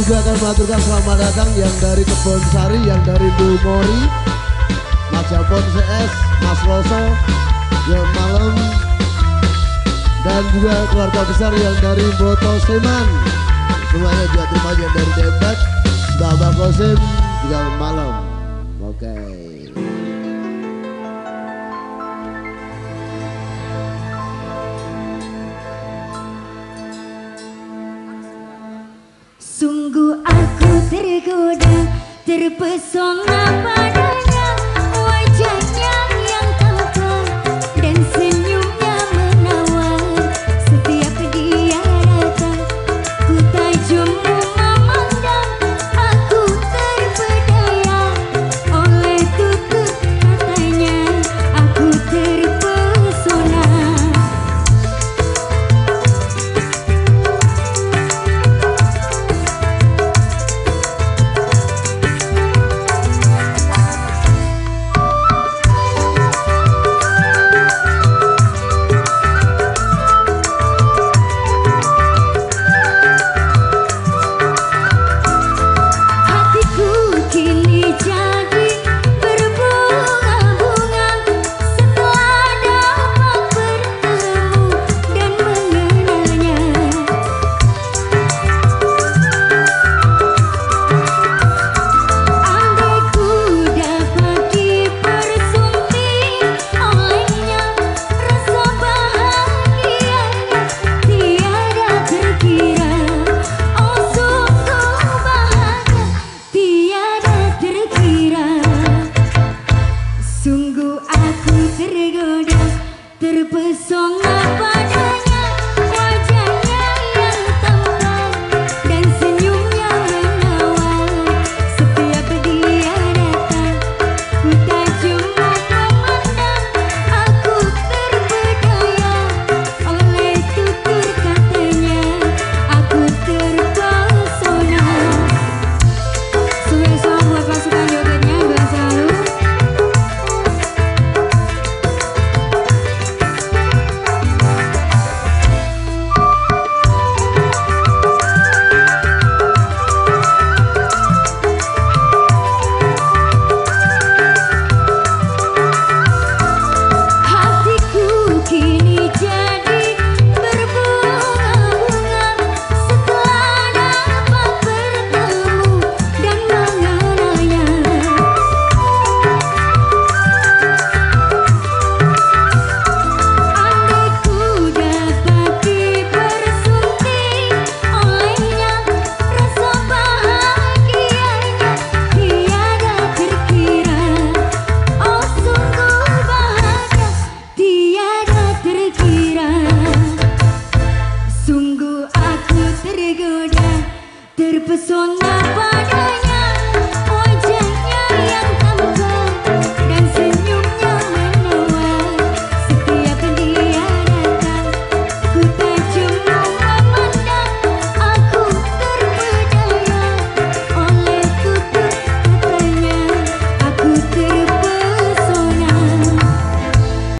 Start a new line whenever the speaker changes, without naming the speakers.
juga akan mengaturkan selamat datang yang dari Kebon Sari, yang dari Dumori, Mas Japon CS, Mas Roso, yang malam, dan juga keluarga besar yang dari Boto Seman. Semuanya juga terima yang dari Dembet, Bapak Kosim juga malam. Oke.
Sungguh aku tergoda, terpesona padanya, wajahnya yang tampan dan senyumnya menawar. Setiap dia datang, ku tajam memandang, aku terpedaya oleh tutur katanya, aku terpesona. Sungguh aku tergoda, terpesona padanya, wajahnya yang tampan dan senyumnya menawar. Setiap dia datang, ku tajam memandang, aku terpedaya oleh tutur katanya, aku terpesona. Sukses buat pasukan jogetnya, Bang Salu. Sungguh aku tergoda, terpesona padanya.